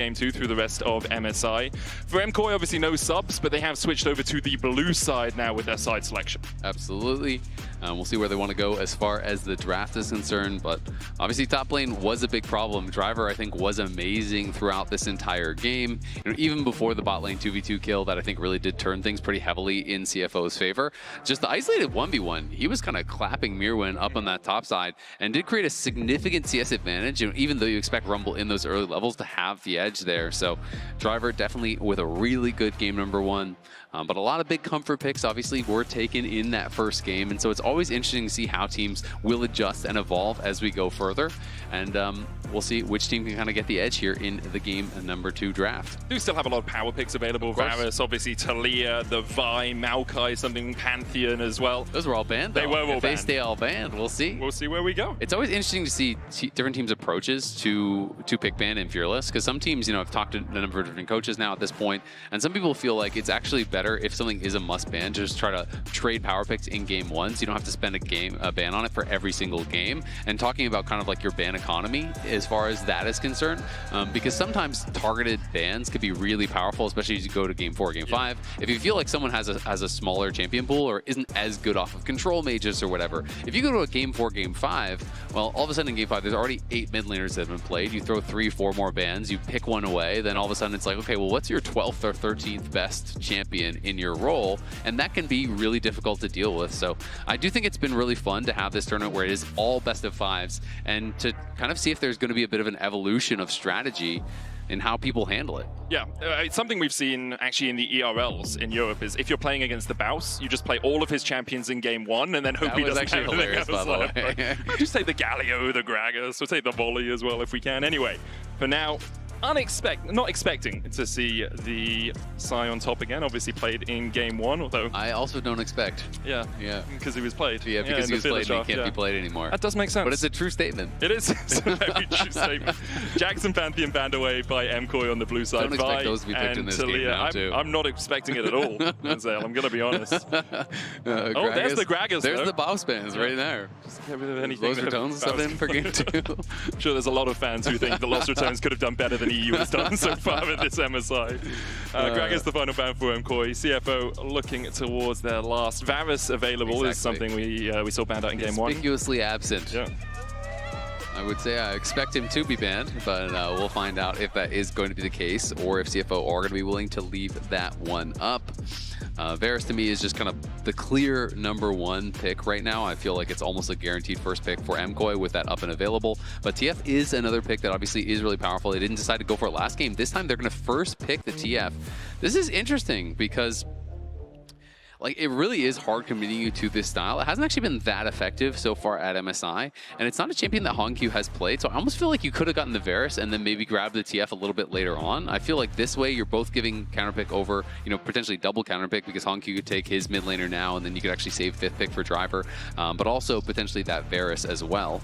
Game 2 through the rest of MSI. For MKOI, obviously no subs, but they have switched over to the blue side now with their side selection. Absolutely. We'll see where they want to go as far as the draft is concerned, but obviously top lane was a big problem. Driver, I think, was amazing throughout this entire game. You know, even before the bot lane 2v2 kill that I think really did turn things pretty heavily in CFO's favor. Just the isolated 1v1, he was kind of clapping Mirwin up on that top side and did create a significant CS advantage, even though you expect Rumble in those early levels to have the edge there. So Driver definitely with a really good game number one. But a lot of big comfort picks obviously were taken in that first game, and so it's always interesting to see how teams will adjust and evolve as we go further. And we'll see which team can kind of get the edge here in the game number 2 draft. Do still have a lot of power picks available. Varus, obviously Talia, the Vi, Maokai, something Pantheon as well. Those were all banned though. They were all if banned. They stay all banned, we'll see. We'll see where we go. It's always interesting to see different teams' approaches to pick ban and Fearless, because some teams, you know, have talked to a number of different coaches now at this point, and some people feel like it's actually better if something is a must ban, just try to trade power picks in game 1, so you don't have to spend a ban on it for every single game. And talking about kind of like your ban economy as far as that is concerned, because sometimes targeted bans could be really powerful, especially as you go to game 4 or game 5. If you feel like someone has a smaller champion pool or isn't as good off of control mages or whatever, if you go to a game 4, game 5, well, all of a sudden in game 5 there's already 8 mid laners that have been played. You throw 3, 4 more bans, you pick one away, then all of a sudden it's like, okay, well, what's your 12th or 13th best champion in your role? And that can be really difficult to deal with. So I do think it's been really fun to have this tournament where it is all best of 5s and to kind of see if there's going to be a bit of an evolution of strategy in how people handle it. Yeah, it's something we've seen actually in the ERLs in Europe is if you're playing against the Baus, you just play all of his champions in game 1 and then hope he doesn't have anything else left. I'll just take the Galio, the Gragas, we'll take the Volley as well if we can. Anyway, for now, not expecting to see the Psy on top again. Obviously played in game 1, although I also don't expect. Yeah, because he was played. Yeah, because he was played and he can't be played anymore. That does make sense. But it's a true statement. It is. It's a very true statement. Jackson Pantheon banned away by MKOI on the blue side. Don't expect those to be picked in this game now, too. I'm not expecting it at all, Denzel. I'm going to be honest. Oh, there's the Gragas. There's the Baus bans right there. Just get rid of anything. Lost Returns stuff in for game 2. I'm sure there's a lot of fans who think the Lost Returns could have done better than EU has done so far with this MSI. Gragas the final ban for MKOI. CFO looking towards their last. Varus available is something we saw banned out in game 1. Conspicuously absent. Yeah. I would say I expect him to be banned, but we'll find out if that is going to be the case or if CFO are going to be willing to leave that one up. Varus to me is just kind of the clear number 1 pick right now. I feel like it's almost a guaranteed first pick for MKOI with that up and available. But TF is another pick that obviously is really powerful. They didn't decide to go for it last game. This time they're going to first pick the TF. This is interesting because like, it really is hard committing you to this style. It hasn't actually been that effective so far at MSI, and it's not a champion that Hongq has played, so I almost feel like you could have gotten the Varus and then maybe grabbed the TF a little bit later on. I feel like this way you're both giving counterpick over, you know, potentially double counterpick because Hongq could take his mid laner now, and then you could actually save 5th pick for Driver, but also potentially that Varus as well.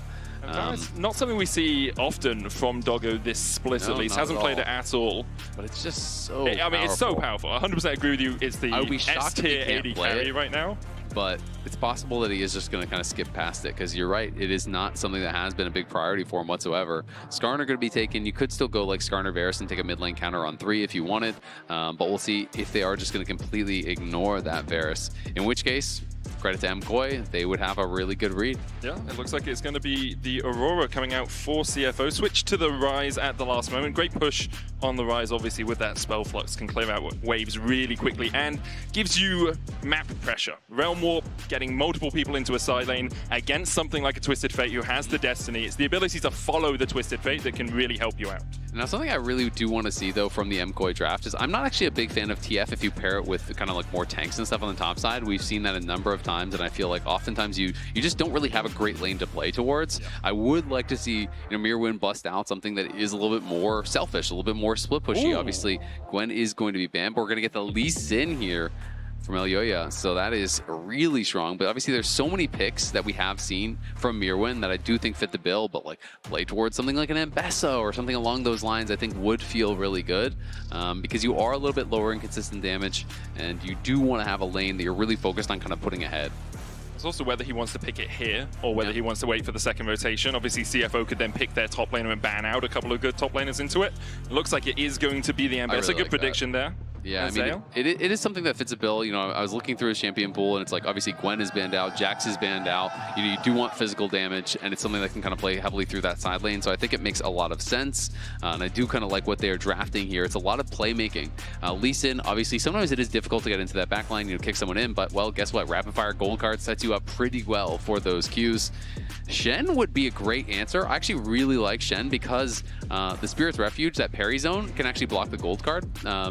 Not something we see often from Doggo this split, at least. Hasn't played it at all. But it's just so powerful. It's so powerful. 100% agree with you. It's the S-tier AD carry right now. But it's possible that he is just going to kind of skip past it, because you're right, it is not something that has been a big priority for him whatsoever. Skarner going to be taken. You could still go like Skarner Varus and take a mid lane counter on 3 if you wanted, but we'll see if they are just going to completely ignore that Varus, in which case, credit to MKOI, they would have a really good read. Yeah, it looks like it's going to be the Aurora coming out for CFO. Switch to the Rise at the last moment. Great push on the Rise, obviously, with that Spell Flux. Can clear out waves really quickly and gives you map pressure. Realm Warp, getting multiple people into a side lane against something like a Twisted Fate who has the Destiny. It's the ability to follow the Twisted Fate that can really help you out. Now, something I really do want to see, though, from the MKOI draft is I'm not actually a big fan of TF if you pair it with kind of like more tanks and stuff on the top side. We've seen that a number of times, and I feel like oftentimes you just don't really have a great lane to play towards. Yeah. I would like to see, you know, Mirwin bust out something that is a little bit more selfish, a little bit more split pushy. Ooh. Obviously, Gwen is going to be banned, but we're going to get the Lee Sin here from Elyoya, so that is really strong. But obviously there's so many picks that we have seen from Mirwin that I do think fit the bill, but like play towards something like an Embesso or something along those lines I think would feel really good, because you are a little bit lower in consistent damage and you do want to have a lane that you're really focused on kind of putting ahead. It's also whether he wants to pick it here or whether he wants to wait for the second rotation. Obviously, CFO could then pick their top laner and ban out a couple of good top laners into it. It looks like it is going to be the Ambessa. Really Good prediction there. Yeah, I mean, it is something that fits a bill. You know, I was looking through his champion pool, and it's like, obviously, Gwen is banned out, Jax is banned out. You do want physical damage, and it's something that can kind of play heavily through that side lane. So I think it makes a lot of sense, and I do kind of like what they're drafting here. It's a lot of playmaking. Lee Sin, obviously, sometimes it is difficult to get into that back line, kick someone in, but, well, guess what? Rapid Fire Gold Card sets you up pretty well for those Qs. Shen would be a great answer. I actually really like Shen because the Spirit's Refuge, that parry zone, can actually block the gold card.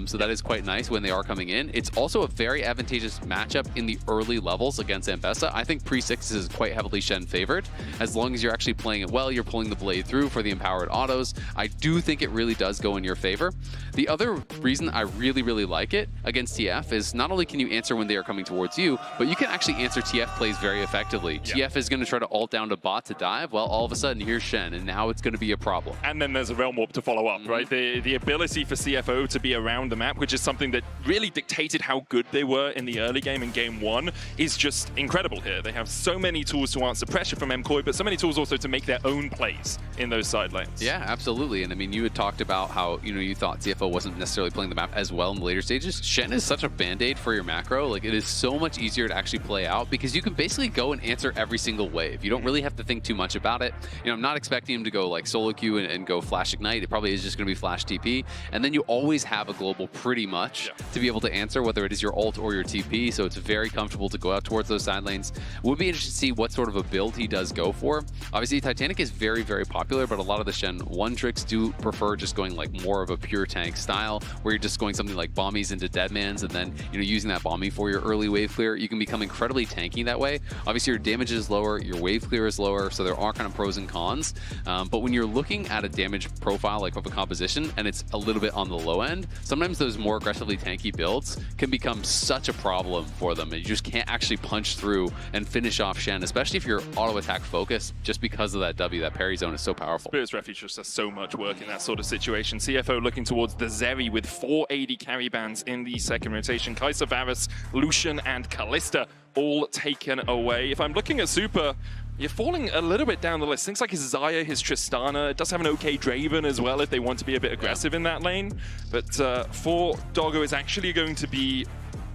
So that is quite nice when they are coming in. It's also a very advantageous matchup in the early levels against Ambessa. I think pre-6 is quite heavily Shen favored. As long as you're actually playing it well, you're pulling the blade through for the empowered autos. I do think it really does go in your favor. The other reason I really, really like it against TF is not only can you answer when they are coming towards you, but you can actually answer TF plays very effectively. Yeah. TF is going to try to ult down to bot to dive. Well, all of a sudden, here's Shen, and now it's going to be a problem. And then there's a Realm Warp to follow up, right? The ability for CFO to be around the map, which is something that really dictated how good they were in the early game in game 1, is just incredible here. They have so many tools to answer pressure from MKOI, but so many tools also to make their own plays in those side lanes. Yeah, absolutely. And I mean, you had talked about how, you thought CFO wasn't necessarily playing the map as well in the later stages. Shen is such a band-aid for your macro. Like, it is so much easier to actually play out because you can basically go and answer every single wave. You don't really have to think too much about it. I'm not expecting him to go like solo queue and go flash ignite. It probably is just going to be flash TP. And then you always have a global pretty much to be able to answer whether it is your ult or your TP. So it's very comfortable to go out towards those side lanes. Would be interested to see what sort of a build he does go for. Obviously, Titanic is very, very popular, but a lot of the Shen 1 tricks do prefer just going like more of a pure tank style, where you're just going something like bombies into Deadmans and then, using that bombing for your early wave clear. You can become incredibly tanky that way. Obviously, your damage is lower, your wave clear is lower, so there are kind of pros and cons. But when you're looking at a damage profile like of a composition and it's a little bit on the low end, sometimes those more aggressively tanky builds can become such a problem for them, and you just can't actually punch through and finish off Shen, especially if you're auto attack focused, just because of that W. That parry zone is so powerful. Spirit's Refuge just does so much work in that sort of situation. CFO looking towards the Zeri with 4 AD carry bans in the second rotation. Kai'Sa, Varus, Lucian, and Kalista all taken away. If I'm looking at Super, you're falling a little bit down the list. Things like his Xayah, his Tristana. It does have an okay Draven as well if they want to be a bit aggressive in that lane. But for Doggo, it's actually going to be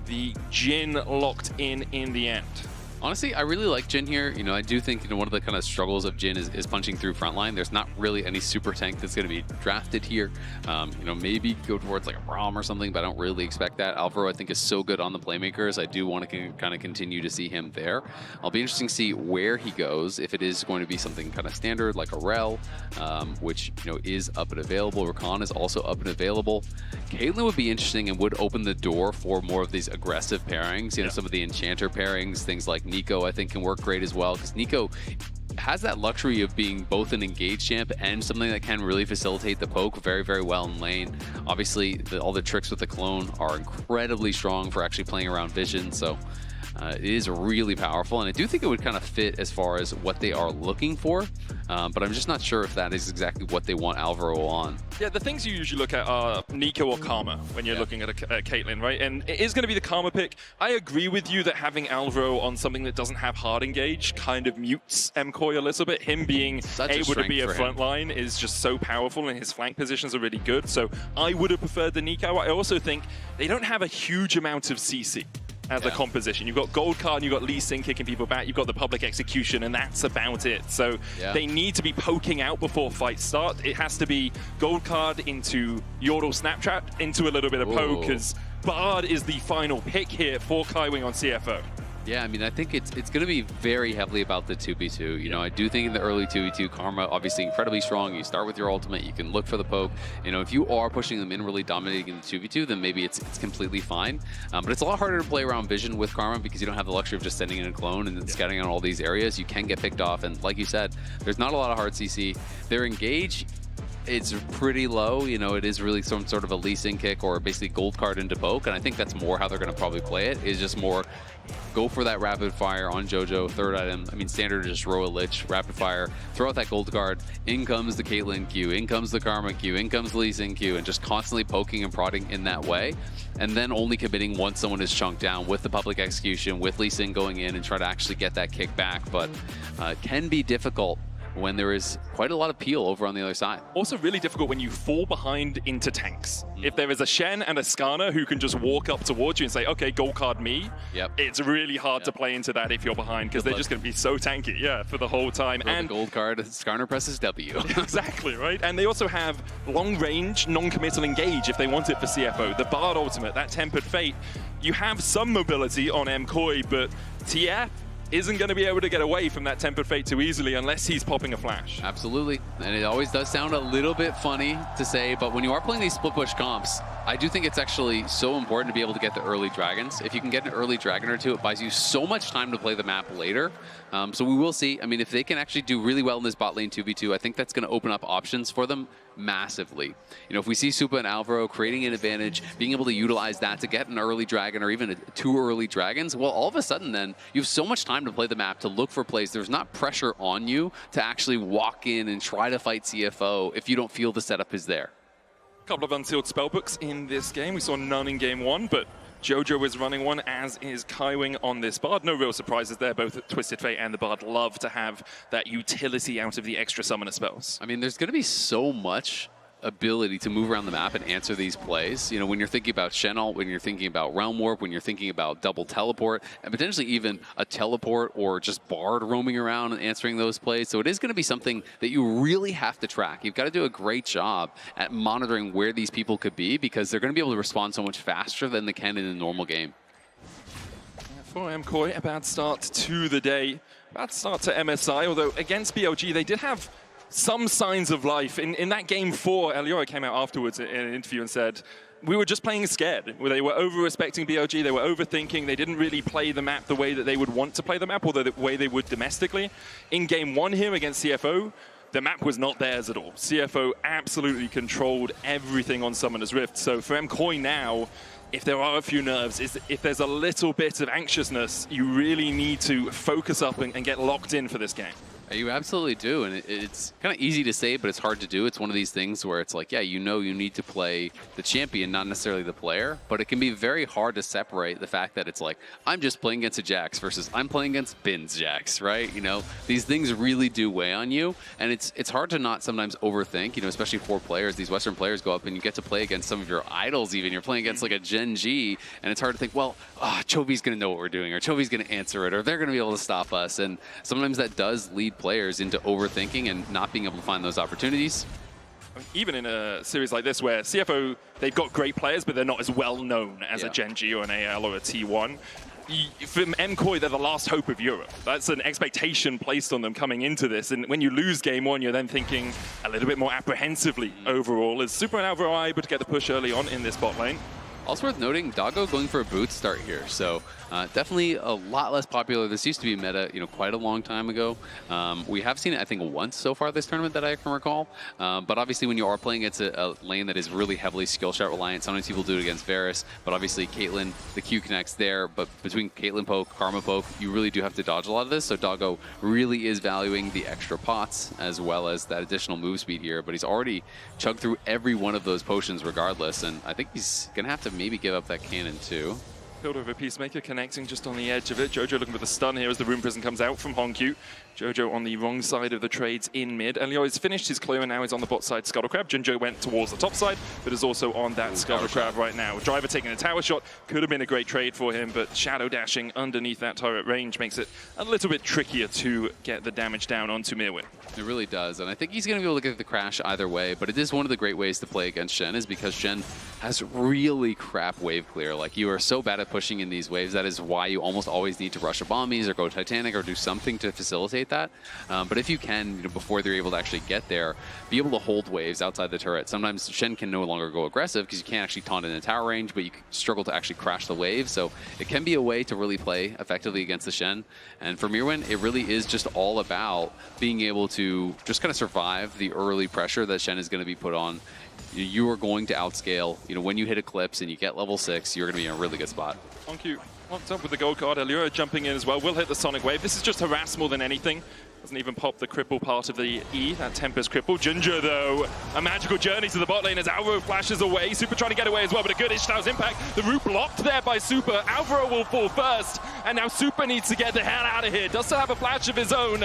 the Jhin locked in the end. Honestly, I really like Jhin here. I do think one of the kind of struggles of Jhin is punching through frontline. There's not really any super tank that's going to be drafted here. Maybe go towards like a Braum or something, but I don't really expect that. Alvaro, I think, is so good on the playmakers. I do want to kind of continue to see him there. I'll be interested to see where he goes. If it is going to be something kind of standard like a Rel, which is up and available. Rakan is also up and available. Caitlyn would be interesting and would open the door for more of these aggressive pairings. Some of the Enchanter pairings, things like Nico, I think, can work great as well, because Nico has that luxury of being both an engaged champ and something that can really facilitate the poke very, very well in lane. Obviously, all the tricks with the clone are incredibly strong for actually playing around vision, so it is really powerful, and I do think it would kind of fit as far as what they are looking for, but I'm just not sure if that is exactly what they want Alvaro on. Yeah, the things you usually look at are Nico or Karma when you're looking at a Caitlyn, right? And it is going to be the Karma pick. I agree with you that having Alvaro on something that doesn't have hard engage kind of mutes MKOI a little bit. Him being able to be a front line is just so powerful, and his flank positions are really good. So I would have preferred the Nico. I also think they don't have a huge amount of CC as a composition. You've got Gold Card, you've got Lee Sin kicking people back, you've got the public execution, and that's about it. So they need to be poking out before fights start. It has to be Gold Card into Yordle Snapchat, into a little bit of poke, because Bard is the final pick here for Kaiwing on CFO. Yeah, I mean, I think it's going to be very heavily about the 2v2. I do think in the early 2v2, Karma, obviously incredibly strong. You start with your ultimate, you can look for the poke. If you are pushing them in, really dominating in the 2v2, then maybe it's completely fine. But it's a lot harder to play around vision with Karma because you don't have the luxury of just sending in a clone and then scouting on all these areas. You can get picked off, and like you said, there's not a lot of hard CC. Their engage, it's pretty low. You know, it is really some sort of a leasing kick or basically gold card into poke, and I think that's more how they're going to probably play it, is just more go for that rapid fire on JoJo, third item. I mean, standard just row a lich, rapid fire, throw out that gold card, in comes the Caitlyn Q, in comes the Karma Q, in comes the Lee Sin Q, and just constantly poking and prodding in that way, and then only committing once someone is chunked down with the public execution, with Lee Sin going in and try to actually get that kick back, but can be difficult when there is quite a lot of peel over on the other side. Also really difficult when you fall behind into tanks. If there is a Shen and a Skarner who can just walk up towards you and say, okay, gold card me, it's really hard to play into that if you're behind, because they're just going to be so tanky, for the whole time. And the gold card, Skarner presses W. Exactly, right? And they also have long range, non-committal engage if they want it for CFO. The Bard ultimate, that Tempered Fate. You have some mobility on MKOI, but TF isn't going to be able to get away from that Tempered Fate too easily unless he's popping a flash. Absolutely, and it always does sound a little bit funny to say, but when you are playing these split push comps, I do think it's actually so important to be able to get the early dragons. If you can get an early dragon or two, it buys you so much time to play the map later. So we will see. I mean, if they can actually do really well in this bot lane 2v2, I think that's going to open up options for them massively. You know, if we see Supa and Alvaro creating an advantage, being able to utilize that to get an early dragon or even two early dragons, well, all of a sudden then you have so much time to play the map, to look for plays. There's not pressure on you to actually walk in and try to fight CFO if you don't feel the setup is there. A couple of unsealed spellbooks in this game. We saw none in game one, but JoJo is running one, as is Kaiwing on this Bard. No real surprises there. Both Twisted Fate and the Bard love to have that utility out of the extra summoner spells. I mean, there's going to be so much ability to move around the map and answer these plays. You know, when you're thinking about Shen'Alt, when you're thinking about Realm Warp, when you're thinking about double teleport, and potentially even a teleport or just Bard roaming around and answering those plays. So it is going to be something that you really have to track. You've got to do a great job at monitoring where these people could be, because they're going to be able to respond so much faster than they can in a normal game. For MKOI, a bad start to the day. Bad start to MSI, although against BLG, they did have some signs of life. In that game 4, Eliora came out afterwards in an interview and said, we were just playing scared. They were over-respecting BLG, they were overthinking, they didn't really play the map the way that they would want to play the map, or the way they would domestically. In game 1 here against CFO, the map was not theirs at all. CFO absolutely controlled everything on Summoner's Rift. So for MKOI now, if there are a few nerves, if there's a little bit of anxiousness, you really need to focus up and get locked in for this game. You absolutely do, and it's kind of easy to say, but it's hard to do. It's one of these things where it's like, yeah, you know you need to play the champion, not necessarily the player, but it can be very hard to separate the fact that it's like, I'm just playing against a Jax versus I'm playing against Bin's Jax, right? You know, these things really do weigh on you, and it's hard to not sometimes overthink, you know, especially for players. These Western players go up and you get to play against some of your idols even. You're playing against like a Gen G, and it's hard to think, well, Chovy's going to know what we're doing, or Chovy's going to answer it, or they're going to be able to stop us, and sometimes that does lead players into overthinking and not being able to find those opportunities. Even in a series like this where CFO, they've got great players, but they're not as well known as a Gen G or an AL or a T1. For MKOI, they're the last hope of Europe. That's an expectation placed on them coming into this. And when you lose game 1, you're then thinking a little bit more apprehensively overall. Is Supa and Alvaro able to get the push early on in this bot lane? Also worth noting, Doggo going for a boot start here, so definitely a lot less popular. This used to be meta, you know, quite a long time ago. We have seen it, I think, once so far this tournament that I can recall. But obviously, when you are playing against a lane that is really heavily skill shot reliant, sometimes people do it against Varus. But obviously, Caitlyn, the Q connects there. But between Caitlyn poke, Karma poke, you really do have to dodge a lot of this. So Doggo really is valuing the extra pots as well as that additional move speed here. But he's already chugged through every one of those potions regardless, and I think he's gonna have to maybe give up that cannon too. Build over Peacemaker connecting just on the edge of it. JoJo looking for the stun here as the Rune Prison comes out from Honku. JoJo on the wrong side of the trades in mid. Elio has finished his clear and now he's on the bot side Scuttlecrab. Jinjo went towards the top side, but is also on that Scuttlecrab right now. Driver taking a tower shot. Could have been a great trade for him, but shadow dashing underneath that turret range makes it a little bit trickier to get the damage down onto Mirwin. It really does, and I think he's going to be able to get the crash either way, but it is one of the great ways to play against Shen is because Shen has really crap wave clear. Like, you are so bad at pushing in these waves, that is why you almost always need to rush a bombies or go Titanic or do something to facilitate that. But if you can, you know, before they're able to actually get there, be able to hold waves outside the turret. Sometimes Shen can no longer go aggressive because you can't actually taunt in a tower range, but you struggle to actually crash the wave. So it can be a way to really play effectively against the Shen. And for Mirwin, it really is just all about being able to just kind of survive the early pressure that Shen is going to be put on. You are going to outscale. You know, when you hit Eclipse and you get level 6, you're going to be in a really good spot. Thank you. Locked up with the gold card. Allura jumping in as well. Will hit the Sonic Wave. This is just harass more than anything. Doesn't even pop the cripple part of the E, that Tempest cripple. Ginger, though, a magical journey to the bot lane as Alvaro flashes away. Super trying to get away as well, but a good Ishtar's impact. The root blocked there by Super. Alvaro will fall first, and now Super needs to get the hell out of here. Does still have a flash of his own.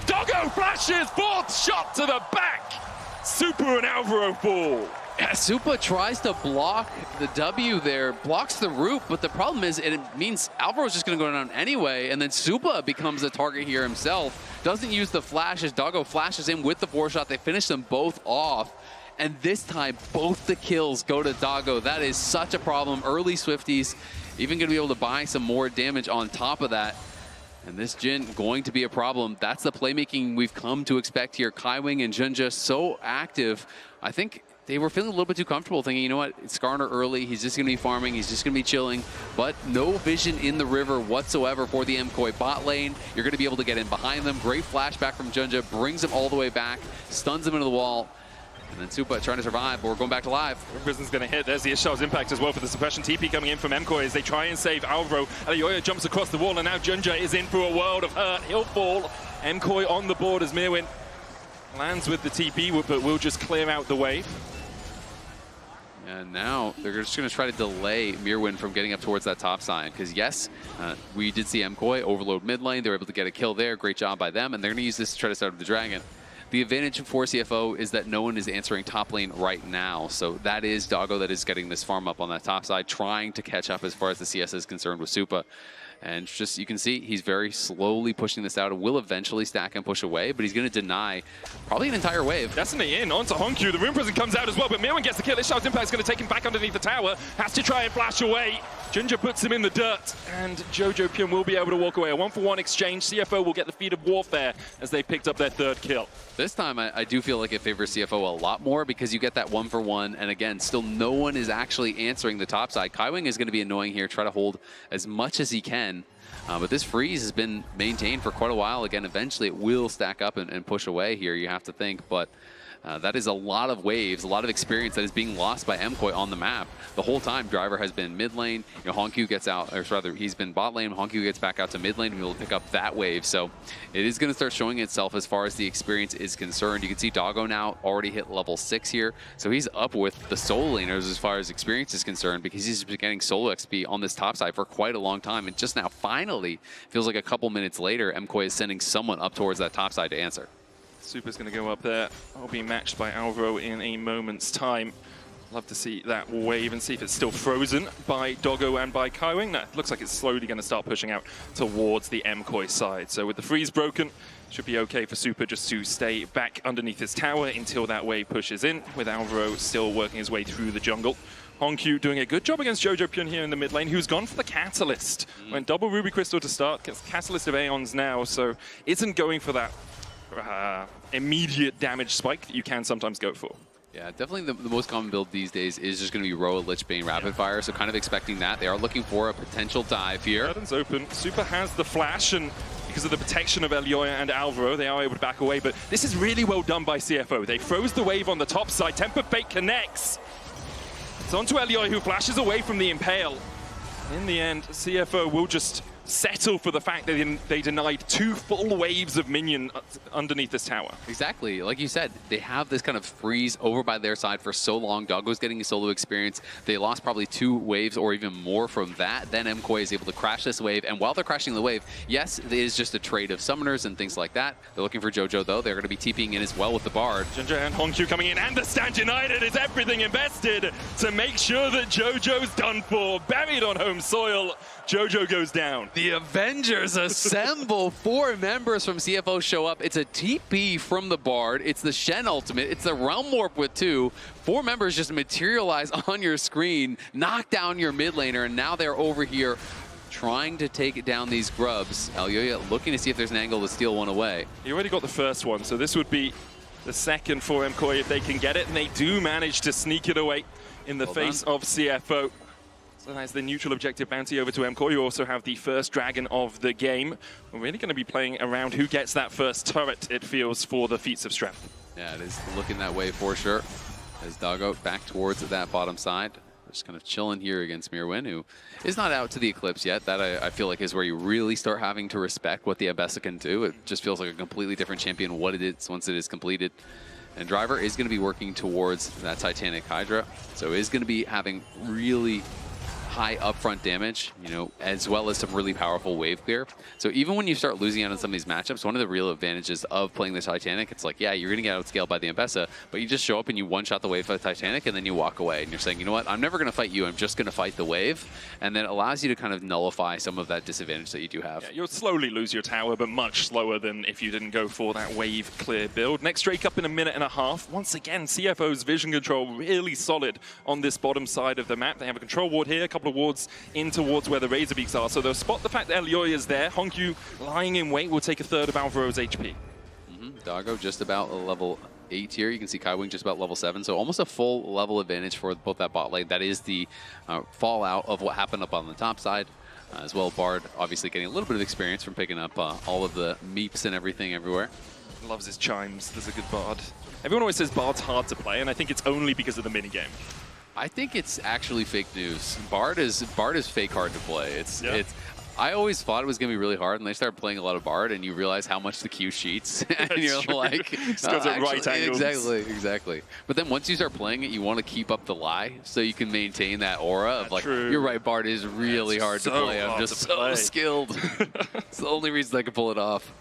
Doggo flashes, fourth shot to the back. Super and Alvaro fall. Yeah, Supa tries to block the W there, blocks the root, but the problem is it means Alvaro's just going to go down anyway, and then Supa becomes the target here himself. Doesn't use the flash as Doggo flashes in with the 4-shot. They finish them both off, and this time both the kills go to Doggo. That is such a problem. Early Swifties even going to be able to buy some more damage on top of that. And this Jhin going to be a problem. That's the playmaking we've come to expect here. Kaiwing and Junja so active. I think they were feeling a little bit too comfortable, thinking, you know what, it's Skarner early, he's just going to be farming, he's just going to be chilling, but no vision in the river whatsoever for the MKOI bot lane. You're going to be able to get in behind them. Great flashback from Junja, brings him all the way back, stuns him into the wall, and then Supa trying to survive, but we're going back to live. Prison's going to hit. There's the Ishar's impact as well for the suppression. TP coming in from MKOI as they try and save Alvaro. Ayoya jumps across the wall, and now Junja is in for a world of hurt. He'll fall. MKOI on the board as Mirwin lands with the TP, but will just clear out the wave. And now they're just going to try to delay Mirwin from getting up towards that top side. Because yes, we did see MKOI overload mid lane. They were able to get a kill there. Great job by them. And they're going to use this to try to start the dragon. The advantage for CFO is that no one is answering top lane right now. So that is Doggo that is getting this farm up on that top side, trying to catch up as far as the CS is concerned with Supa. And just, you can see he's very slowly pushing this out and will eventually stack and push away, but he's going to deny probably an entire wave. Destiny in onto Honkyu. The Rune Prison comes out as well, but Mirwin gets the kill. Ishar's impact is going to take him back underneath the tower. Has to try and flash away. Ginger puts him in the dirt, and Jojo Pyun will be able to walk away. A 1-for-1 exchange. CFO will get the feat of warfare as they picked up their third kill. This time, I do feel like it favors CFO a lot more because you get that 1-for-1, and again, still no one is actually answering the top side. Kaiwing is going to be annoying here, try to hold as much as he can. But this freeze has been maintained for quite a while. Again, eventually it will stack up and push away here, you have to think. But that is a lot of waves, a lot of experience that is being lost by MKOI on the map. The whole time, Driver has been mid lane. You know, Honkyu gets out, or rather, he's been bot lane. Honkyu gets back out to mid lane and will pick up that wave. So it is going to start showing itself as far as the experience is concerned. You can see Doggo now already hit level 6 here. So he's up with the solo laners as far as experience is concerned because he's been getting solo XP on this top side for quite a long time. And just now, finally, feels like a couple minutes later, MKOI is sending someone up towards that top side to answer. Super's going to go up there. I'll be matched by Alvaro in a moment's time. Love to see that wave and see if it's still frozen by Doggo and by Kaiwing. No, it looks like it's slowly going to start pushing out towards the MKOI side. So with the freeze broken, should be okay for Super just to stay back underneath his tower until that wave pushes in, with Alvaro still working his way through the jungle. Honkyu doing a good job against Jojo Pyun here in the mid lane, who's gone for the Catalyst. Went double Ruby Crystal to start, gets Catalyst of Aeons now, so isn't going for that immediate damage spike that you can sometimes go for. Yeah, definitely the most common build these days is just going to be Roa, Lich Bane, Rapid Fire, so kind of expecting that. They are looking for a potential dive here. Curtain's open. Super has the flash, and because of the protection of Elioya and Alvaro, they are able to back away, but this is really well done by CFO. They froze the wave on the top side. Temper Fate connects. It's onto Elioya, who flashes away from the Impale. In the end, CFO will just settle for the fact that they denied 2 full waves of minion underneath this tower. Exactly. Like you said, they have this kind of freeze over by their side for so long. Doggo's getting a solo experience. They lost probably 2 waves or even more from that. Then MKOI is able to crash this wave. And while they're crashing the wave, yes, it is just a trade of summoners and things like that. They're looking for Jojo, though. They're going to be TPing in as well with the Bard. Ginger and Honkyu coming in, and the Stand United is everything invested to make sure that Jojo's done for. Buried on home soil, Jojo goes down. The Avengers assemble. 4 members from CFO show up. It's a TP from the Bard. It's the Shen ultimate. It's the Realm Warp with 2. 4 members just materialize on your screen, knock down your mid laner, and now they're over here trying to take down these grubs. Elyoya looking to see if there's an angle to steal one away. He already got the first one, so this would be the second for MKOI if they can get it, and they do manage to sneak it away in the face of CFO. So that's the neutral objective bounty over to MKOI. You also have the first dragon of the game. We're really going to be playing around who gets that first turret, it feels, for the Feats of Strength. Yeah, it is looking that way for sure. As Doggo back towards that bottom side. Just kind of chilling here against Mirwin, who is not out to the Eclipse yet. That I feel like is where you really start having to respect what the Ambessa can do. It just feels like a completely different champion what it is once it is completed. And Driver is going to be working towards that Titanic Hydra. So is going to be having really high upfront damage, you know, as well as some really powerful wave clear. So even when you start losing out on some of these matchups, one of the real advantages of playing the Titanic, it's like, yeah, you're going to get outscaled by the Ambessa, but you just show up and you one-shot the wave for the Titanic and then you walk away and you're saying, you know what, I'm never going to fight you, I'm just going to fight the wave. And then it allows you to kind of nullify some of that disadvantage that you do have. Yeah, you'll slowly lose your tower, but much slower than if you didn't go for that wave clear build. Next Drake up in a minute and a half. Once again, CFO's vision control really solid on this bottom side of the map. They have a control ward here, a couple of wards in towards where the Razorbeaks are. So they'll spot the fact that Elyoya is there. Hongyu lying in wait will take a third of Alvaro's HP. Doggo just about a level 8 here. You can see Kaiwing just about level 7. So almost a full level advantage for both that bot lane. That is the fallout of what happened up on the top side. As well, Bard obviously getting a little bit of experience from picking up all of the meeps and everything everywhere. Loves his chimes. There's a good Bard. Everyone always says Bard's hard to play, and I think it's only because of the minigame. I think it's actually fake news. Bard is fake hard to play. I always thought it was going to be really hard, and they started playing a lot of Bard, and you realize how much the Q cheats. And you're true. like, Just goes at right angles. Exactly. But then once you start playing it, you want to keep up the lie, so you can maintain that aura of like, you're right, Bard is really hard to play. I'm just so skilled. It's the only reason I can pull it off.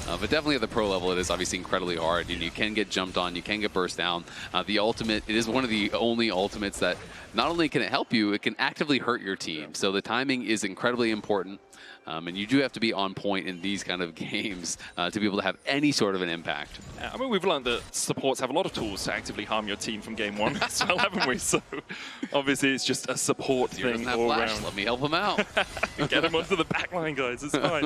But definitely at the pro level, it is obviously incredibly hard. You can get jumped on, you can get burst down. The ultimate, it is one of the only ultimates that not only can it help you, it can actively hurt your team. So the timing is incredibly important. And you do have to be on point in these kind of games to be able to have any sort of an impact. I mean, we've learned that supports have a lot of tools to actively harm your team from game one as well, haven't we? So obviously it's just a support thing all around. Let me help him out. Get him onto the backline, guys. It's fine.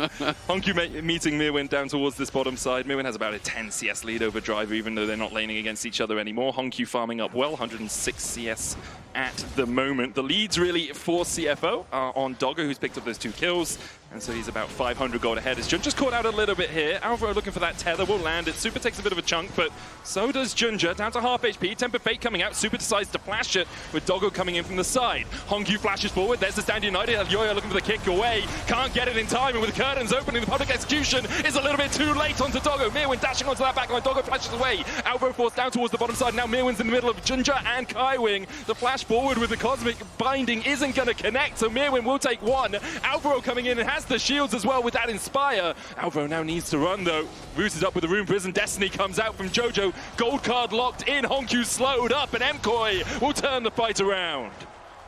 Hongyu meeting Mirwin down towards this bottom side. Mirwin has about a 10 CS lead over Driver, even though they're not laning against each other anymore. Hongyu farming up well, 106 CS at the moment. The leads really for CFO are on Doggo, who's picked up those 2 kills. And so he's about 500 gold ahead. As Jun just caught out a little bit here. Alvaro looking for that tether, will land it. Super takes a bit of a chunk, but so does Junja, down to half HP. Temper Fate coming out. Super decides to flash it with Doggo coming in from the side. Hongyu flashes forward. There's the stand united. Elyoya looking for the kick away. Can't get it in time, and with the curtains opening, the public execution is a little bit too late onto Doggo. Mirwin dashing onto that backline. Doggo flashes away. Alvaro forced down towards the bottom side. Now Mirwin's in the middle of Junja and Kaiwing. The flash forward with the Cosmic Binding isn't going to connect, so Mirwin will take one. Alvaro coming in and has the shields as well with that Inspire. Alvaro now needs to run though. Rooted up with the Rune Prison. Destiny comes out from Jojo. Gold card locked in. Hongyu slowed up, and MKOI will turn the fight around.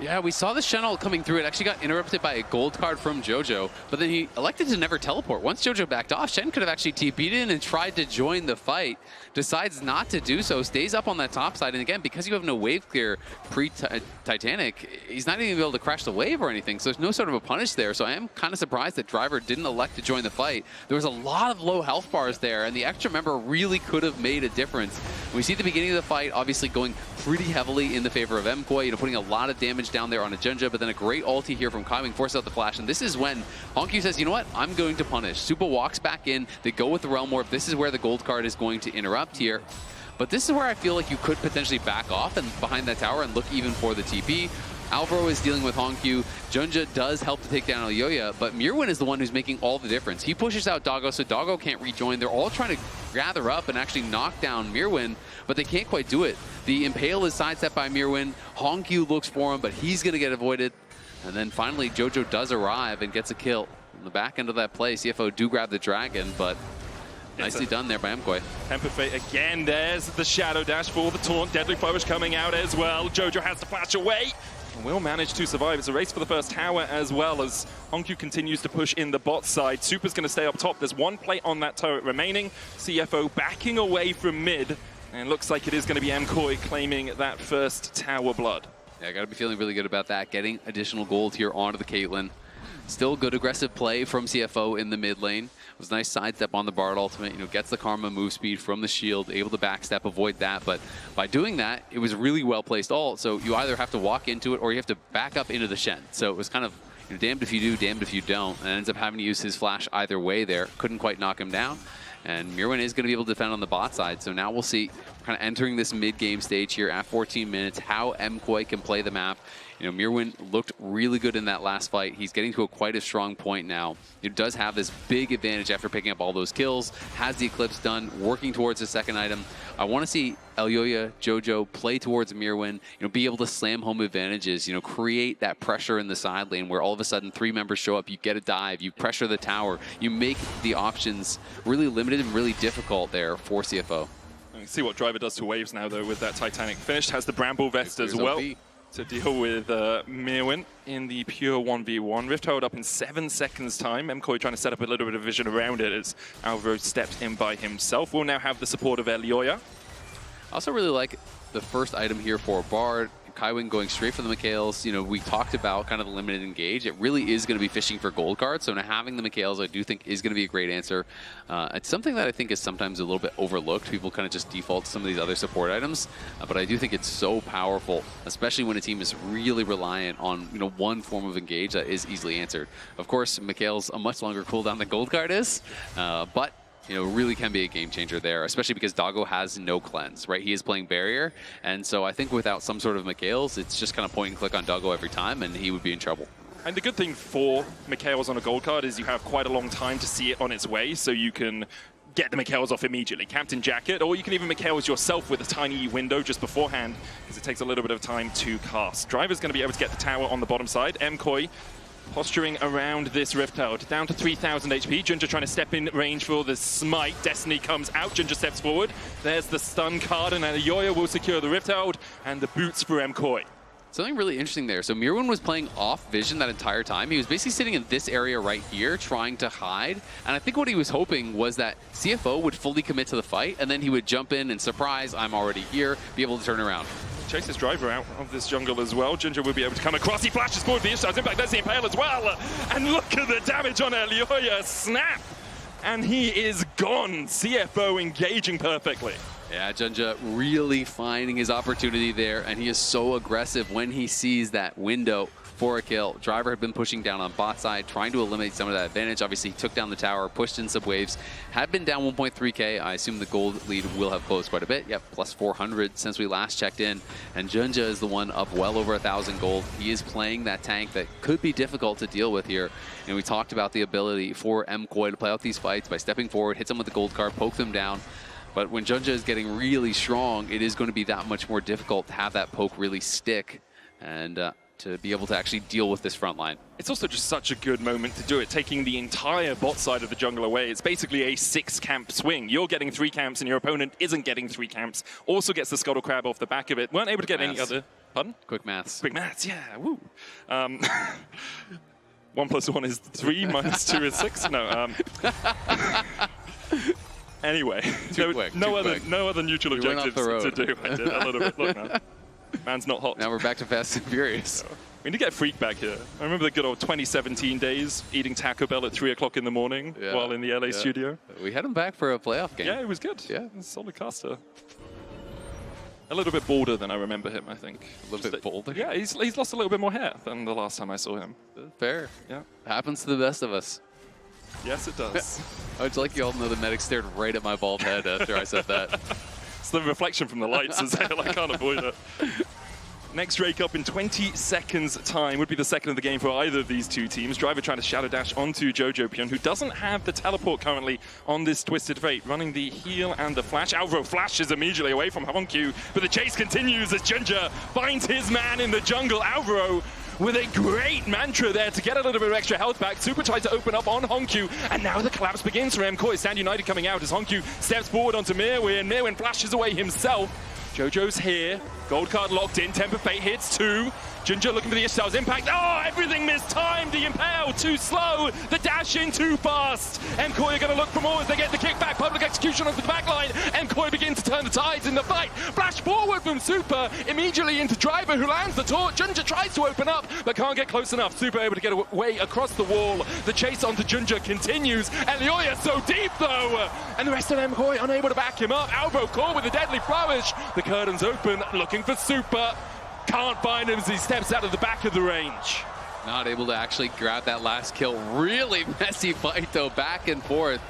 Yeah, we saw the channel coming through. It actually got interrupted by a gold card from Jojo, but then he elected to never teleport. Once Jojo backed off, Shen could have actually TP'd in and tried to join the fight. Decides not to do so, stays up on that top side, and again, because you have no wave clear pre-Titanic, he's not even able to crash the wave or anything, so there's no sort of a punish there. So I am kind of surprised that Driver didn't elect to join the fight. There was a lot of low health bars there, and the extra member really could have made a difference. We see at the beginning of the fight, obviously going pretty heavily in the favor of MKOI, putting a lot of damage down there on a Junja, but then a great ulti here from Kaiwing forces out the flash, and this is when Hongyu says, you know what, I'm going to punish. Supa walks back in, they go with the Realm Warp. This is where the gold card is going to interrupt here. But this is where I feel like you could potentially back off and behind that tower and look even for the TP. Alvaro is dealing with Hongyu. Junja does help to take down Elyoya, but Mirwin is the one who's making all the difference. He pushes out Doggo, so Doggo can't rejoin. They're all trying to gather up and actually knock down Mirwin, but they can't quite do it. The Impale is sidestepped by Mirwin. Hongyu looks for him, but he's going to get avoided. And then finally, Jojo does arrive and gets a kill. On the back end of that play, CFO do grab the dragon, but nicely done there by MKOI. Temper Fate again. There's the Shadow Dash for the taunt. Deadly Flourish coming out as well. Jojo has to flash away. And will manage to survive. It's a race for the first tower as well as Hongyu continues to push in the bot side. Super's going to stay up top. There's one plate on that turret remaining. CFO backing away from mid. And looks like it is going to be MKOI claiming that first tower blood. Yeah, I got to be feeling really good about that. Getting additional gold here onto the Caitlyn. Still good aggressive play from CFO in the mid lane. It was a nice sidestep on the Bard ultimate, gets the Karma move speed from the shield, able to backstep, avoid that. But by doing that, it was really well placed ult. So you either have to walk into it or you have to back up into the Shen. So it was kind of damned if you do, damned if you don't. And ends up having to use his flash either way there. Couldn't quite knock him down. And Mirwin is going to be able to defend on the bot side. So now we'll see, kind of entering this mid-game stage here at 14 minutes, how MKOI can play the map. Mirwin looked really good in that last fight. He's getting to quite a strong point now. He does have this big advantage after picking up all those kills, has the Eclipse done, working towards his second item. I want to see Elyoya, Jojo play towards Mirwin, be able to slam home advantages, create that pressure in the side lane where all of a sudden 3 members show up, you get a dive, you pressure the tower, you make the options really limited and really difficult there for CFO. See what Driver does to Waves now, though, with that Titanic finish. Has the Bramble Vest as well to deal with Mirwin in the pure 1v1. Rift held up in 7 seconds time. MKOI trying to set up a little bit of vision around it as Alvaro stepped in by himself. We'll now have the support of Elyoya. I also really like the first item here for Bard. Kaiwing going straight for the Mikhails. We talked about kind of the limited engage. It really is going to be fishing for gold cards. So now having the Mikhails, I do think, is going to be a great answer. It's something that I think is sometimes a little bit overlooked. People kind of just default to some of these other support items. But I do think it's so powerful, especially when a team is really reliant on one form of engage that is easily answered. Of course, Mikhails a much longer cooldown than gold card is, but really can be a game changer there, especially because Doggo has no cleanse, right? He is playing barrier, and so I think without some sort of Mikhails, it's just kind of point and click on Doggo every time, and he would be in trouble. And the good thing for Mikhails on a gold card is you have quite a long time to see it on its way, so you can get the Mikhails off immediately. Captain Jacket, or you can even Mikhails yourself with a tiny window just beforehand, because it takes a little bit of time to cast. Driver's going to be able to get the tower on the bottom side. MKOI posturing around this Rift Tower, down to 3,000 HP. Ginger trying to step in range for the smite. Destiny comes out. Ginger steps forward. There's the stun card, and Elyoya will secure the Rift Tower and the boots for MKOI. Something really interesting there. So Mirwin was playing off vision that entire time. He was basically sitting in this area right here trying to hide. And I think what he was hoping was that CFO would fully commit to the fight, and then he would jump in and surprise, I'm already here, be able to turn around. Chases Driver out of this jungle as well. Ginger will be able to come across. He flashes forward for the Ishtar's impact. There's the Impale as well. And look at the damage on Elyoya. Snap! And he is gone. CFO engaging perfectly. Yeah, Junja really finding his opportunity there, and he is so aggressive when he sees that window for a kill. Driver had been pushing down on bot side, trying to eliminate some of that advantage. Obviously, he took down the tower, pushed in some waves, had been down 1.3k. I assume the gold lead will have closed quite a bit. Yep, plus 400 since we last checked in. And Junja is the one up well over 1,000 gold. He is playing that tank that could be difficult to deal with here. And we talked about the ability for MKOI to play out these fights by stepping forward, hit them with the gold card, poke them down. But when Junja is getting really strong, it is going to be that much more difficult to have that poke really stick and to be able to actually deal with this front line. It's also just such a good moment to do it, taking the entire bot side of the jungle away. It's basically a 6-camp swing. You're getting 3 camps and your opponent isn't getting 3 camps. Also gets the Scuttle Crab off the back of it. Weren't able to get any other... Pardon? Quick maths. Quick maths, yeah, woo. 1 + 1 is 3, - 2 is 6. No, Anyway, no other neutral objectives to do. I did a little bit. Look, man. Man's not hot. Now we're back to Fast and Furious. We need to get Freak back here. I remember the good old 2017 days, eating Taco Bell at 3 o'clock in the morning while in the LA studio. We had him back for a playoff game. Yeah, it was good. Yeah, solid caster. A little bit bolder than I remember him, I think. A little bit bolder? Yeah, he's lost a little bit more hair than the last time I saw him. Fair. Yeah. Happens to the best of us. Yes, it does. I'd like you all to know the medic stared right at my bald head after I said that. It's the reflection from the lights as hell. I can't avoid it. Next Drake up in 20 seconds time would be the second of the game for either of these two teams. Driver trying to shadow dash onto Jojo Pion, who doesn't have the teleport currently on this Twisted Fate, running the heal and the flash. Alvaro flashes immediately away from Honkyu, but the chase continues as Ginger finds his man in the jungle. Alvaro with a great mantra there to get a little bit of extra health back. Super tries to open up on Honkyu, and now the collapse begins for MKOI. Stand United coming out as Honkyu steps forward onto Mirwin. Mirwin flashes away himself. Jojo's here. Gold card locked in. Temper Fate hits 2. Ginger looking for the Ishtar's impact. Oh, everything mistimed. The Impale too slow. The dash in too fast. MKOI are going to look for more as they get the kickback. Public execution onto the backline. MKOI begin to turn the tides in the fight. Flash forward from Super. Immediately into Driver, who lands the taunt. Ginger tries to open up, but can't get close enough. Super able to get away across the wall. The chase onto Ginger continues. And Leoya so deep, though. And the rest of MKOI unable to back him up. Alvaro caught with a deadly flourish. The curtains open, looking for Super. Can't find him as he steps out of the back of the range. Not able to actually grab that last kill. Really messy fight, though, back and forth.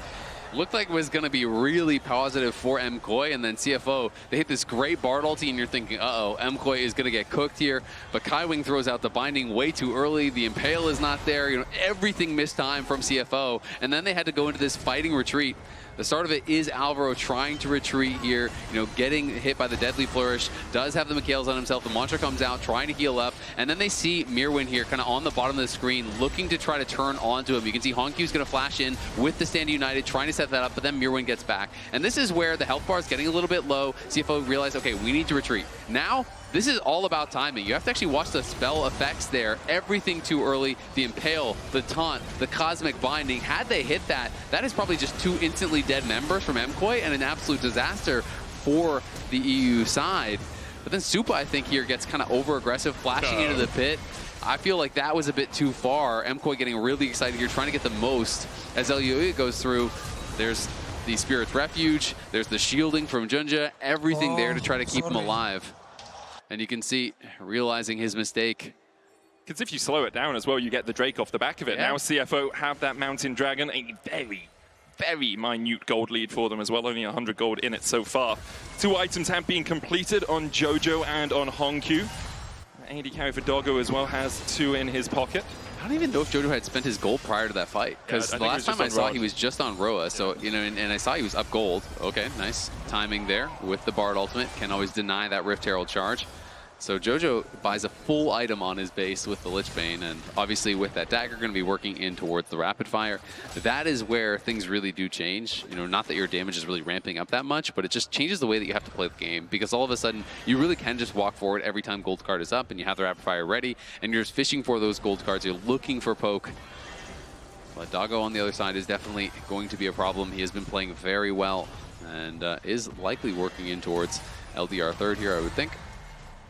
Looked like it was going to be really positive for MKOI, and then CFO, they hit this great Bard ulti, and you're thinking, uh-oh, MKOI is going to get cooked here. But Kaiwing throws out the binding way too early. The Impale is not there. You know, everything missed time from CFO, and then they had to go into this fighting retreat. The start of it is Alvaro trying to retreat here, you know, getting hit by the deadly flourish, does have the Mikhails on himself. The Mantra comes out, trying to heal up, and then they see Mirwin here kind of on the bottom of the screen, looking to try to turn onto him. You can see Honkyu's going to flash in with the Stand United, trying to set that up, but then Mirwin gets back. And this is where the health bar is getting a little bit low. CFO realized, okay, we need to retreat. Now, this is all about timing. You have to actually watch the spell effects there. Everything too early. The Impale, the Taunt, the Cosmic Binding. Had they hit that, that is probably just 2 instantly dead members from MKOI and an absolute disaster for the EU side. But then Supa, I think, here gets kind of over-aggressive, flashing into the pit. I feel like that was a bit too far. MKOI getting really excited here, trying to get the most. As Elioia goes through, there's the Spirit's Refuge, there's the shielding from Junja, everything there to try to keep him alive. And you can see, realizing his mistake. Because if you slow it down as well, you get the Drake off the back of it. Yeah. Now CFO have that Mountain Dragon, a very, very minute gold lead for them as well. Only 100 gold in it so far. 2 items have been completed on Jojo and on Honkyu. AD carry for Doggo as well has 2 in his pocket. I don't even know if Jojo had spent his gold prior to that fight, because the last time I saw he was just on Roa, so, you know, and I saw he was up gold. Okay, nice timing there with the Bard ultimate. Can't always deny that Rift Herald charge. So Jojo buys a full item on his base with the Lich Bane, and obviously with that dagger going to be working in towards the rapid fire. That is where things really do change. You know, not that your damage is really ramping up that much, but it just changes the way that you have to play the game, because all of a sudden you really can just walk forward every time gold card is up and you have the rapid fire ready, and you're just fishing for those gold cards. You're looking for poke. But Doggo on the other side is definitely going to be a problem. He has been playing very well and is likely working in towards LDR third here, I would think.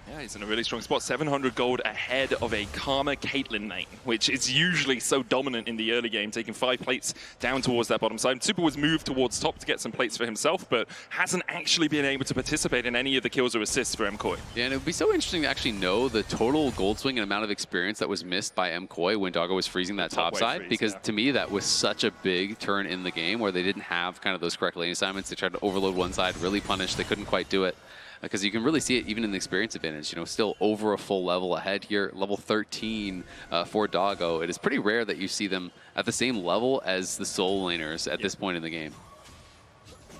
Yeah, he's in a really strong spot. 700 gold ahead of a Karma Caitlyn lane, which is usually so dominant in the early game, taking 5 plates down towards that bottom side. Super was moved towards top to get some plates for himself, but hasn't actually been able to participate in any of the kills or assists for MKOI. Yeah, and it would be so interesting to actually know the total gold swing and amount of experience that was missed by MKOI when Doggo was freezing that top side, because to me that was such a big turn in the game where they didn't have kind of those correct lane assignments. They tried to overload one side, really punish. They couldn't quite do it. Because you can really see it even in the experience advantage, you know, still over a full level ahead here, level 13 for Doggo. It is pretty rare that you see them at the same level as the soul laners at this point in the game.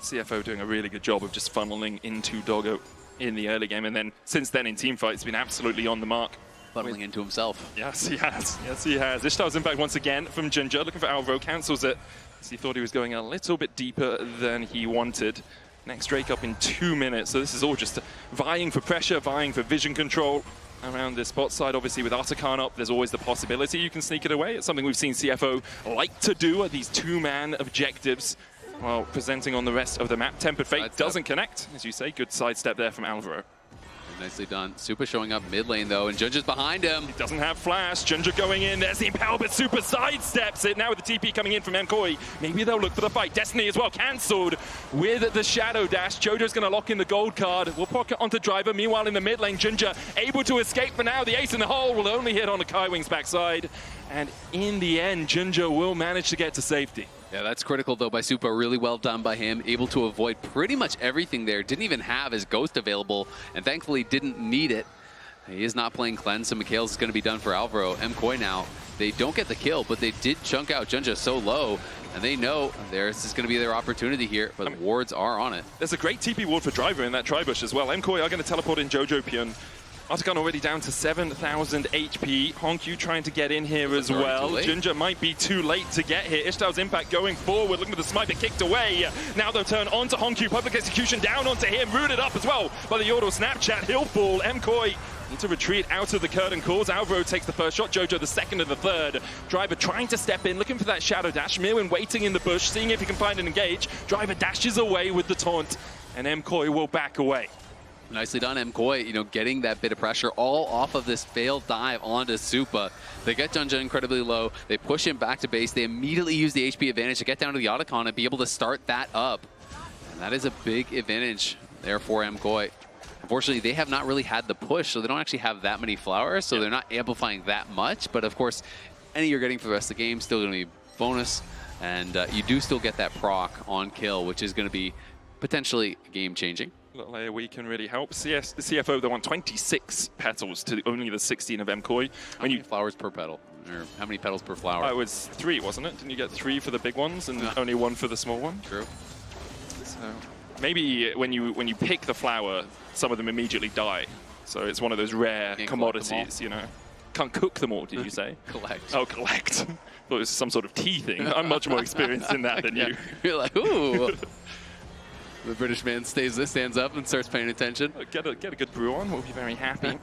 CFO doing a really good job of just funneling into Doggo in the early game, and then since then in team fights been absolutely on the mark. Funneling into himself. Yes, he has. Yes, he has. Ishtar's impact once again from Ginger, looking for Alvaro, cancels it, as he thought he was going a little bit deeper than he wanted. Next Drake up in 2 minutes, so this is all just vying for pressure, vying for vision control around this bot side. Obviously with Artican up, there's always the possibility you can sneak it away. It's something we've seen CFO like to do, these 2-man objectives while presenting on the rest of the map. Tempered Fate doesn't connect, as you say. Good sidestep there from Alvaro. Nicely done. Super showing up mid lane though, and Junja's behind him. He doesn't have flash. Junja going in. There's the Impale, but Super sidesteps it. Now with the TP coming in from MKOI, maybe they'll look for the fight. Destiny as well, cancelled with the Shadow Dash. Jojo's going to lock in the gold card. We'll pocket onto Driver. Meanwhile, in the mid lane, Junja able to escape for now. The ace in the hole will only hit on the Kaiwing's backside. And in the end, Junja will manage to get to safety. Yeah, that's critical though by Supa. Really well done by him. Able to avoid pretty much everything there. Didn't even have his Ghost available, and thankfully didn't need it. He is not playing Cleanse, so Mikhails is going to be done for Alvaro. MKOI now, they don't get the kill, but they did chunk out Junja so low, and they know this is going to be their opportunity here, but the wards are on it. There's a great TP ward for Driver in that Tribush as well. MKOI are going to teleport in Jojo Pion. Artican already down to 7,000 HP. Honkyu trying to get in here as well. Ginger might be too late to get here. Ishtar's impact going forward, looking for the smite, but kicked away. Now they'll turn onto Honkyu. Public execution down onto him, rooted up as well by the Yordle Snapchat. He'll fall. MKOI Need to retreat out of the curtain calls. Alvaro takes the first shot, Jojo the second and the third. Driver trying to step in, looking for that shadow dash. Mirwin waiting in the bush, seeing if he can find an engage. Driver dashes away with the taunt, and MKOI will back away. Nicely done, MKOI, you know, getting that bit of pressure all off of this failed dive onto Supa. They get Junja incredibly low. They push him back to base. They immediately use the HP advantage to get down to the Otacon and be able to start that up. And that is a big advantage there for MKOI. Unfortunately, they have not really had the push, so they don't actually have that many flowers, so they're not amplifying that much. But of course, any you're getting for the rest of the game still going to be bonus. And you do still get that proc on kill, which is going to be potentially game-changing. Little AoE can really help. The CFO, they want 26 petals to only the 16 of MKOI. How many flowers per petal? Or how many petals per flower? It was 3, wasn't it? Didn't you get 3 for the big ones and only 1 for the small one? True. So maybe when you pick the flower, some of them immediately die. So it's one of those rare commodities, you know. Can't cook them all, did you say? Collect. Oh, collect. Thought it was some sort of tea thing. I'm much more experienced in that than you. You're like, ooh. The British man stands up and starts paying attention. Get a good brew on, we'll be very happy.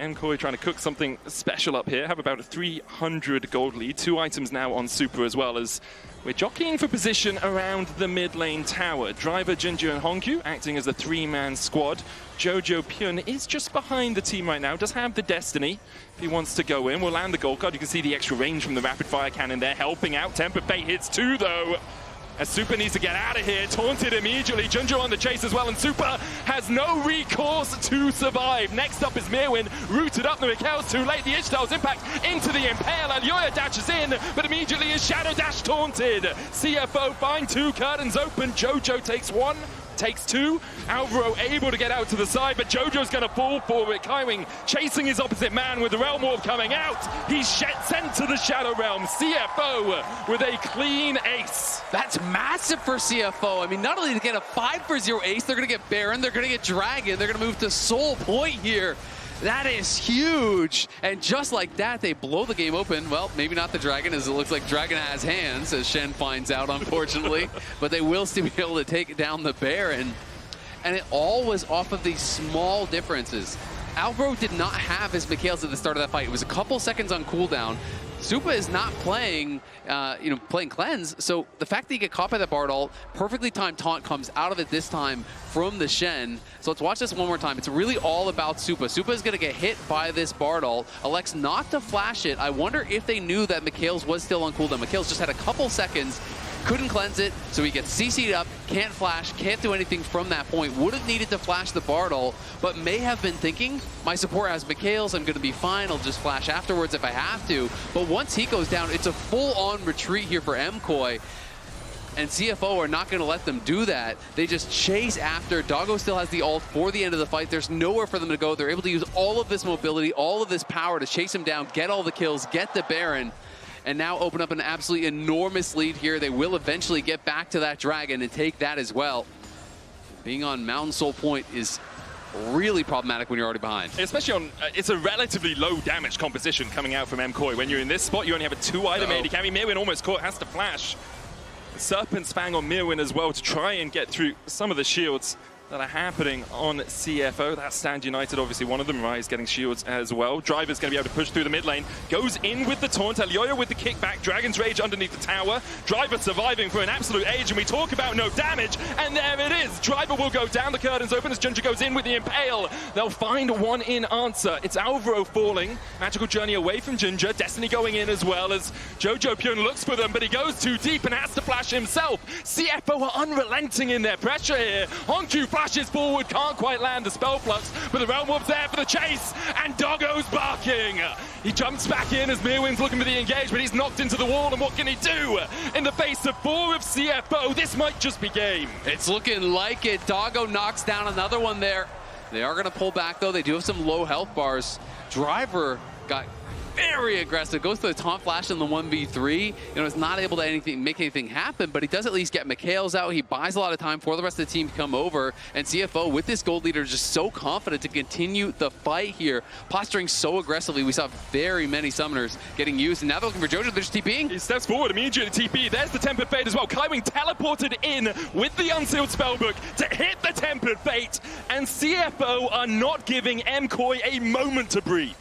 MKOI trying to cook something special up here. Have about a 300 gold lead. 2 items now on Super as well, as we're jockeying for position around the mid lane tower. Driver, Jinju and Hongkyu acting as a 3-man squad. Jojo Pyun is just behind the team right now, does have the Destiny. If he wants to go in, will land the gold card. You can see the extra range from the rapid fire cannon there, helping out. Temper Fate hits 2 though. As Super needs to get out of here, taunted immediately. Junjo on the chase as well, and Super has no recourse to survive. Next up is Mirwin, rooted up. The Mikhail's too late. The Ishtal's impact into the Impale. Alyoya dashes in, but immediately is Shadow Dash taunted. CFO find 2 curtains open. Jojo takes 1. Takes 2. Alvaro able to get out to the side, but Jojo's going to fall for it. Kaiwing chasing his opposite man with the Realm Orb coming out. He's sent to the Shadow Realm. CFO with a clean ace. That's massive for CFO. I mean, not only to get a 5-for-0 ace, they're going to get Baron, they're going to get Dragon, they're going to move to Soul Point here. That is huge. And just like that, they blow the game open. Well, maybe not the Dragon, as it looks like Dragon has hands, as Shen finds out, unfortunately. But they will still be able to take down the Baron. And it all was off of these small differences. Alvaro did not have his Mikhails at the start of that fight. It was a couple seconds on cooldown. Supa is not playing, playing Cleanse, so the fact that you get caught by the Bard ult, perfectly timed taunt comes out of it this time from the Shen. So let's watch this one more time. It's really all about Supa. Supa is going to get hit by this Bard ult, elects not to flash it. I wonder if they knew that Mikhails was still on cooldown. Mikhails just had a couple seconds, couldn't cleanse it, so he gets CC'd up, can't flash, can't do anything from that point. Would have needed to flash the Bard ult, but may have been thinking, my support has Mikhails, I'm going to be fine, I'll just flash afterwards if I have to. But once he goes down, it's a full-on retreat here for MKOI, and CFO are not going to let them do that. They just chase after. Doggo still has the ult for the end of the fight. There's nowhere for them to go. They're able to use all of this mobility, all of this power to chase him down, get all the kills, get the Baron, and now open up an absolutely enormous lead here. They will eventually get back to that Dragon and take that as well. Being on Mountain Soul Point is really problematic when you're already behind. Especially on, it's a relatively low damage composition coming out from MKOI. When you're in this spot, you only have a 2-item AD carry. Mirwin almost caught, has to flash. Serpent's Fang on Mirwin as well to try and get through some of the shields that are happening on CFO. That's Stand United, obviously one of them. Rise getting shields as well. Driver's going to be able to push through the mid lane. Goes in with the taunt. Alyoya with the kickback. Dragon's Rage underneath the tower. Driver surviving for an absolute age, and we talk about no damage, and there it is. Driver will go down. The curtains open as Junja goes in with the Impale. They'll find one in answer. It's Alvaro falling. Magical Journey away from Jinja. Destiny going in as well as Jojo Pyun looks for them, but he goes too deep and has to flash himself. CFO are unrelenting in their pressure here. Hongkyu flashes forward, can't quite land the spell flux, but the Realm Orb's there for the chase, and Doggo's barking. He jumps back in as Mirwin's looking for the engage, but he's knocked into the wall, and what can he do? In the face of 4 of CFO, this might just be game. It's looking like it. Doggo knocks down another one there. They are going to pull back, though. They do have some low health bars. Driver got very aggressive. Goes for the taunt flash in the 1v3. You know, is not able to make anything happen, but he does at least get McHale's out. He buys a lot of time for the rest of the team to come over. And CFO, with this gold leader, just so confident to continue the fight here, posturing so aggressively. We saw very many summoners getting used, and now they're looking for Jojo. They're just TPing. He steps forward, immediately TP. There's the Tempered Fate as well. Kaiwing teleported in with the Unsealed Spellbook to hit the Tempered Fate, and CFO are not giving MKOI a moment to breathe.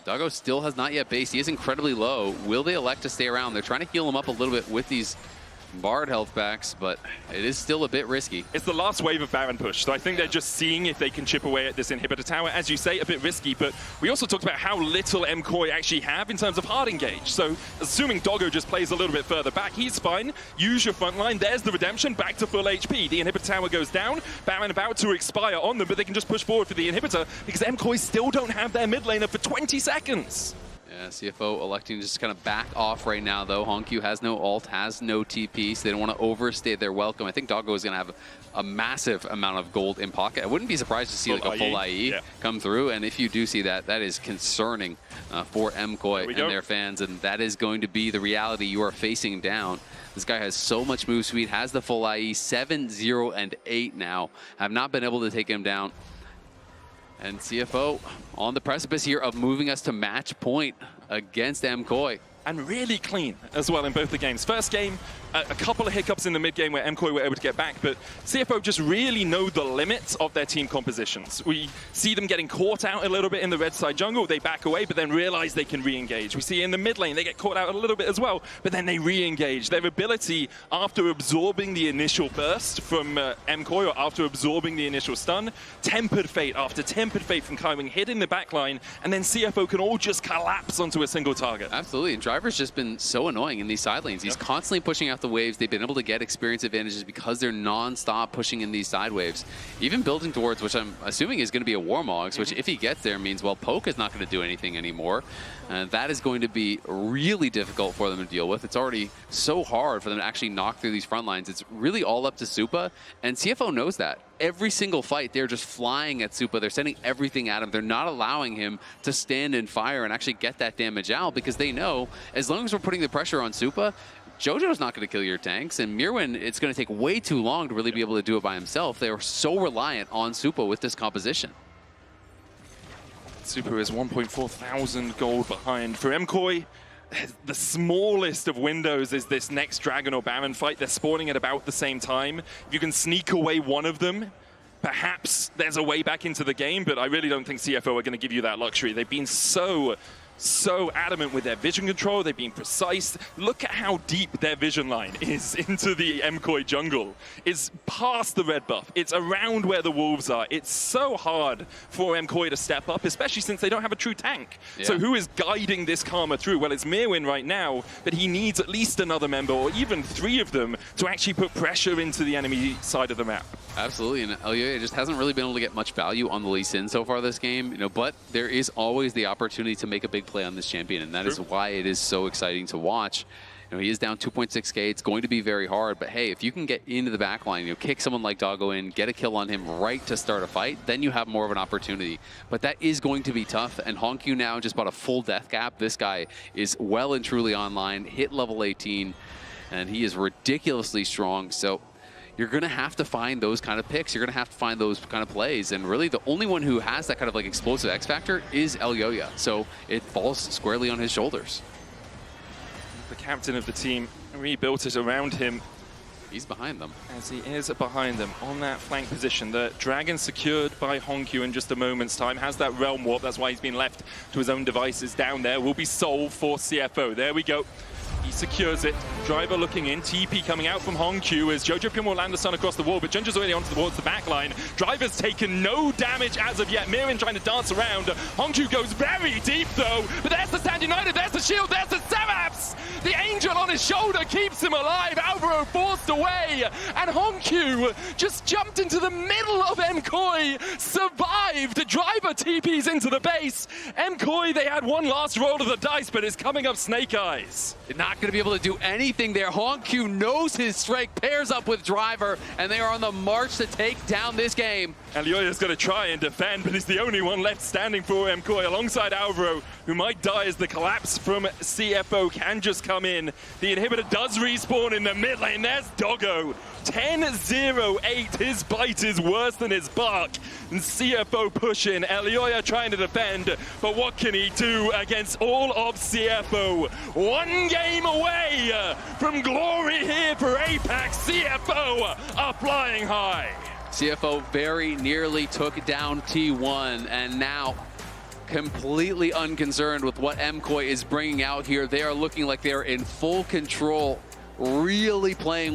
Doggo still has not yet based. He is incredibly low. Will they elect to stay around? They're trying to heal him up a little bit with these Bard health backs, but it is still a bit risky. It's the last wave of Baron push, so I think they're just seeing if they can chip away at this inhibitor tower. As you say, a bit risky, but we also talked about how little MKOI actually have in terms of hard engage. So assuming Doggo just plays a little bit further back, he's fine. Use your front line. There's the redemption, back to full HP. The inhibitor tower goes down. Baron about to expire on them, but they can just push forward for the inhibitor because MKOI still don't have their mid laner for 20 seconds. Yeah, CFO electing to just kind of back off right now, though. Honkyu has no ult, has no TP, so they don't want to overstay their welcome. I think Doggo is going to have a massive amount of gold in pocket. I wouldn't be surprised to see like a full IE come through, and if you do see that, that is concerning for MKOI and their fans, and that is going to be the reality you are facing down. This guy has so much move speed, has the full IE, 7, 0, and 8 now. Have not been able to take him down. And CFO on the precipice here of moving us to match point against MKOI. And really clean as well in both the games. First game, a couple of hiccups in the mid game where MKOI were able to get back, but CFO just really know the limits of their team compositions. We see them getting caught out a little bit in the red side jungle. They back away, but then realize they can re-engage. We see in the mid lane, they get caught out a little bit as well, but then they re-engage. Their ability, after absorbing the initial burst from MKOI, or after absorbing the initial stun, Tempered Fate after Tempered Fate from Kaiwing hitting the backline, and then CFO can all just collapse onto a single target. Absolutely, and Driver's just been so annoying in these side lanes. He's constantly pushing out the waves. They've been able to get experience advantages because they're non-stop pushing in these side waves. Even building towards, which I'm assuming is going to be a Warmogs, which if he gets there means, well, Poke is not going to do anything anymore. And that is going to be really difficult for them to deal with. It's already so hard for them to actually knock through these front lines. It's really all up to Supa, and CFO knows that. Every single fight, they're just flying at Supa. They're sending everything at him. They're not allowing him to stand and fire and actually get that damage out because they know as long as we're putting the pressure on Supa, Jojo's not going to kill your tanks, and Mirwin, it's going to take way too long to really be able to do it by himself. They are so reliant on Supa with this composition. Supa is 1.4 thousand gold behind. For MKOI, the smallest of windows is this next Dragon or Baron fight. They're spawning at about the same time. If you can sneak away one of them, perhaps there's a way back into the game, but I really don't think CFO are going to give you that luxury. They've been so adamant with their vision control. They've been precise. Look at how deep their vision line is into the MKOI jungle. It's past the red buff. It's around where the wolves are. It's so hard for MKOI to step up, especially since they don't have a true tank. Yeah. So who is guiding this Karma through? Well, it's Mirwin right now, but he needs at least another member, or even 3 of them, to actually put pressure into the enemy side of the map. Absolutely, and Elioya just hasn't really been able to get much value on the Lee Sin so far this game, you know, but there is always the opportunity to make a big play on this champion, and that is why it is so exciting to watch. You know, he is down 2.6k. It's going to be very hard, but hey, if you can get into the backline, you know, kick someone like Doggo in, get a kill on him right to start a fight, then you have more of an opportunity. But that is going to be tough, and Honkyu now just bought a full death cap. This guy is well and truly online, hit level 18, and he is ridiculously strong. So you're going to have to find those kind of picks. You're going to have to find those kind of plays. And really, the only one who has that kind of like explosive X factor is Elioya. So it falls squarely on his shoulders. The captain of the team rebuilt it around him. He's behind them. As he is behind them on that flank position. The Dragon secured by Honkyu in just a moment's time. Has that Realm Warp. That's why he's been left to his own devices down there. Will be sold for CFO. There we go. He secures it. Driver looking in. TP coming out from Honkyu as Jojo Pin will land the stun across the wall, but Junja's already onto towards the back line. Driver's taken no damage as of yet. Mirwin trying to dance around. Honkyu goes very deep though, but there's the Stand United, there's the shield, there's the Seraphs! The Angel on his shoulder keeps him alive. Alvaro forced away, and Honkyu just jumped into the middle of MKOI, survived. Driver TPs into the base. MKOI, they had one last roll of the dice, but it's coming up Snake Eyes. They're not going to be able to do anything there. Honkyu knows his strength, pairs up with Driver, and they are on the march to take down this game. Elioya's going to try and defend, but he's the only one left standing for MKOI alongside Alvaro, who might die as the collapse from CFO can just come in. The inhibitor does respawn in the mid lane. There's Doggo. 10-0-8. His bite is worse than his bark. And CFO pushing. Elioya trying to defend, but what can he do against all of CFO? One game away from glory here for Apex. CFO are flying high. CFO very nearly took down T1, and now completely unconcerned with what MKOI is bringing out here. They are looking like they are in full control, really playing